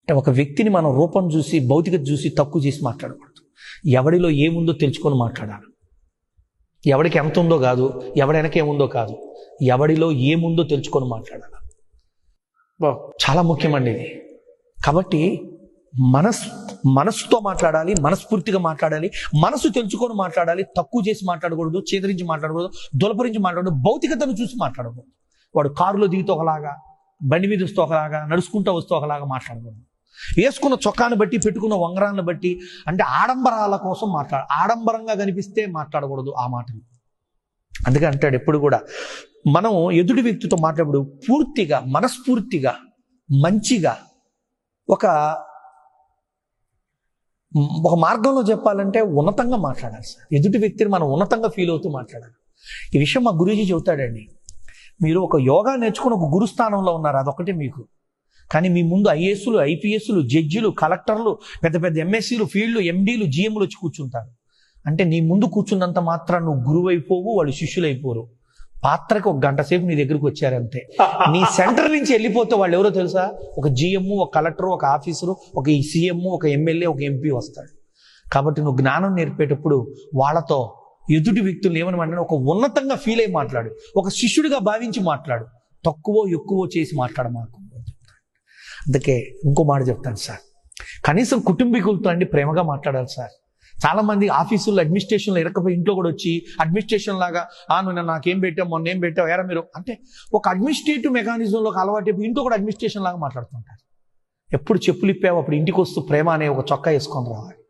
అంటే ఒక వ్యక్తిని మనం రూపం చూసి భౌతికత చూసి తక్కువ చేసి మాట్లాడకూడదు. ఎవడిలో ఏముందో తెలుసుకొని మాట్లాడాలి. ఎవడికి ఎంత ఉందో కాదు, ఎవడి వెనక ఏముందో కాదు, ఎవడిలో ఏముందో తెలుసుకొని మాట్లాడాలి. చాలా ముఖ్యమండి ఇది. కాబట్టి మనసుతో మాట్లాడాలి, మనస్ఫూర్తిగా మాట్లాడాలి, మనసు తెలుసుకొని మాట్లాడాలి. తక్కువ చేసి మాట్లాడకూడదు, చేదరించి మాట్లాడకూడదు, దులపరించి మాట్లాడకూడదు, భౌతికతను చూసి మాట్లాడకూడదు. వాడు కారులో దిగితే ఒకలాగా, బండి మీద వస్తే ఒకలాగా, నడుచుకుంటూ వస్తే ఒకలాగా మాట్లాడకూడదు. వేసుకున్న చొక్కాను బట్టి, పెట్టుకున్న వంగరాన్ని బట్టి, అంటే ఆడంబరాల కోసం ఆడంబరంగా కనిపిస్తే మాట్లాడకూడదు ఆ మాటలు. అందుకే అంటాడు ఎప్పుడు కూడా మనం ఎదుటి వ్యక్తితో మాట్లాడు పూర్తిగా, మనస్ఫూర్తిగా, మంచిగా, ఒక మార్గంలో చెప్పాలంటే ఉన్నతంగా మాట్లాడాలి సార్. ఎదుటి వ్యక్తిని మనం ఉన్నతంగా ఫీల్ అవుతూ మాట్లాడాలి. ఈ విషయం మా గురూజీ చెబుతాడండి. మీరు ఒక యోగా నేర్చుకుని ఒక గురుస్థానంలో ఉన్నారు, అదొకటి మీకు. కానీ మీ ముందు ఐఏఎస్లు, ఐపీఎస్లు, జడ్జిలు, కలెక్టర్లు, పెద్ద పెద్ద ఎంఎస్సీలు, ఫీల్డ్లు, ఎండీలు, జిఎంలు వచ్చి కూర్చుంటారు. అంటే నీ ముందు కూర్చున్నంత మాత్రం నువ్వు గురువు అయిపోవు, వాళ్ళు శిష్యులు అయిపోరు. పాత్రకి ఒక గంట సేపు నీ దగ్గరికి వచ్చారంతే. నీ సెంటర్ నుంచి వెళ్ళిపోతే వాళ్ళు ఎవరో తెలుసా? ఒక జిఎం, ఒక కలెక్టర్, ఒక ఆఫీసరు, ఒక సీఎం, ఒక ఎమ్మెల్యే, ఒక ఎంపీ వస్తాడు. కాబట్టి నువ్వు జ్ఞానం నేర్పేటప్పుడు వాళ్ళతో ఎదుటి వ్యక్తులు ఏమని ఒక ఉన్నతంగా ఫీల్ అయ్యి మాట్లాడు, ఒక శిష్యుడిగా భావించి మాట్లాడు. తక్కువ ఎక్కువ చేసి మాట్లాడమాకు. అందుకే ఇంకో మాట చెప్తాను సార్, కనీసం కుటుంబీకులతో అండి ప్రేమగా మాట్లాడాలి సార్. చాలా మంది ఆఫీసుల్లో అడ్మినిస్ట్రేషన్లో ఇరకపోయి ఇంట్లో కూడా వచ్చి అడ్మినిస్ట్రేషన్ లాగా నువ్వు నాకేం పెట్టావు, మొన్న ఏం పెట్టావు, ఎరా మీరు అంటే ఒక అడ్మినిస్ట్రేటివ్ మెకానిజంలోకి అలవాటు ఇంట్లో కూడా అడ్మినిస్ట్రేషన్ లాగా మాట్లాడుతుంటారు. ఎప్పుడు చెప్పులు ఇప్పావు అప్పుడు ఇంటికి వస్తూ ప్రేమ అనే ఒక చొక్కా వేసుకొని రావాలి.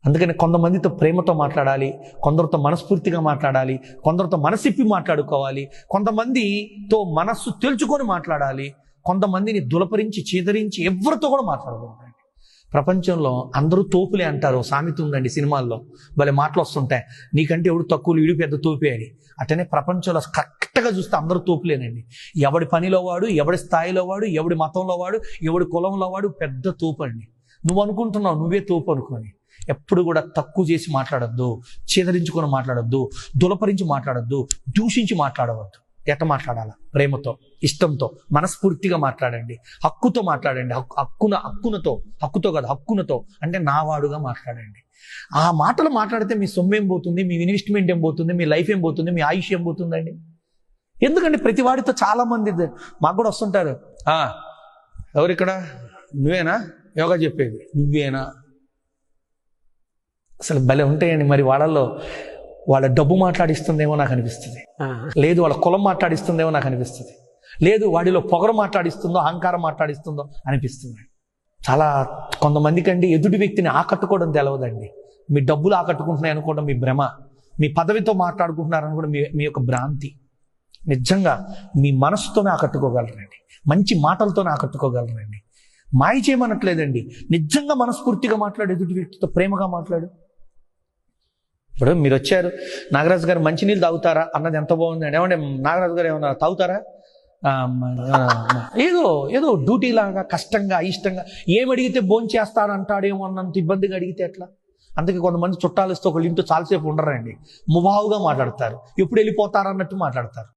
అందుకని కొంతమందితో ప్రేమతో మాట్లాడాలి, కొందరితో మనస్ఫూర్తిగా మాట్లాడాలి, కొందరితో మనసిప్పి మాట్లాడుకోవాలి, కొంతమందితో మనస్సు తెలుసుకొని మాట్లాడాలి, కొంతమందిని దులపరించి చీదరించి ఎవరితో కూడా మాట్లాడకూడదు. ప్రపంచంలో అందరూ తోపులే అంటారు, సామెత ఉందండి సినిమాల్లో, భలే మాటలు వస్తుంటాయి. నీకంటే ఎవడు తక్కువ, వీడు పెద్ద తోపే అని. అట్టనే ప్రపంచంలో కరెక్ట్గా చూస్తే అందరూ తోపులేనండి. ఎవడి పనిలో వాడు, ఎవడి స్థాయిలో వాడు, ఎవడి మతంలో వాడు, ఎవడి కులంలో వాడు పెద్ద తోపు అండి. నువ్వు అనుకుంటున్నావు నువ్వే తోపు అనుకోని. ఎప్పుడు కూడా తక్కువ చేసి మాట్లాడద్దు, చీదరించుకొని మాట్లాడద్దు, దులపరించి మాట్లాడద్దు, దూషించి మాట్లాడవద్దు. ఎట్ట మాట్లాడాలా? ప్రేమతో, ఇష్టంతో, మనస్ఫూర్తిగా మాట్లాడండి, హక్కుతో మాట్లాడండి. హక్కుతో కాదు, హక్కునతో అంటే నావాడుగా మాట్లాడండి. ఆ మాటలు మాట్లాడితే మీ సొమ్ము ఏం పోతుంది, మీ ఇన్వెస్ట్మెంట్ ఏం పోతుంది, మీ లైఫ్ ఏం పోతుంది, మీ ఆయుష్ ఏం పోతుందండి? ఎందుకంటే ప్రతి వాడితో చాలా మంది మాకు కూడా వస్తుంటారు, ఎవరిక్కడ నువ్వేనా యోగా చెప్పేది, నువ్వేనా? అసలు భలే ఉంటాయండి. మరి వాళ్ళ డబ్బు మాట్లాడిస్తుందేమో నాకు అనిపిస్తుంది, లేదు వాళ్ళ కులం మాట్లాడిస్తుందేమో నాకు అనిపిస్తుంది, లేదు వాడిలో పొగరు మాట్లాడిస్తుందో, అహంకారం మాట్లాడిస్తుందో అనిపిస్తుంది. చాలా కొంతమందికి అండి ఎదుటి వ్యక్తిని ఆకట్టుకోవడం తెలవదండి. మీ డబ్బులు ఆకట్టుకుంటున్నాయి అనుకోవడం మీ భ్రమ, మీ పదవితో మాట్లాడుకుంటున్నారని కూడా మీ యొక్క భ్రాంతి. నిజంగా మీ మనసుతోనే ఆకట్టుకోగలరండి, మంచి మాటలతోనే ఆకట్టుకోగలరండి. మాయ చేయమనట్లేదండి, నిజంగా మనస్ఫూర్తిగా మాట్లాడు, ఎదుటి వ్యక్తితో ప్రేమగా మాట్లాడు. ఇప్పుడు మీరు వచ్చారు, నాగరాజు గారు మంచినీళ్ళు తాగుతారా అన్నది ఎంత బాగుందండి. ఏమంటే నాగరాజు గారు ఏమన్నా తాగుతారా? ఏదో డ్యూటీ లాగా కష్టంగా అయిష్టంగా ఏం అడిగితే భోంచేస్తారంటాడేమో అన్నంత ఇబ్బందిగా అడిగితే ఎట్లా? అందుకే కొంతమంది చుట్టాలు ఇస్తే ఒకళ్ళు ఇంటూ చాలాసేపు ఉండరండి, ముభావుగా మాట్లాడతారు, ఎప్పుడు వెళ్ళిపోతారన్నట్టు మాట్లాడతారు.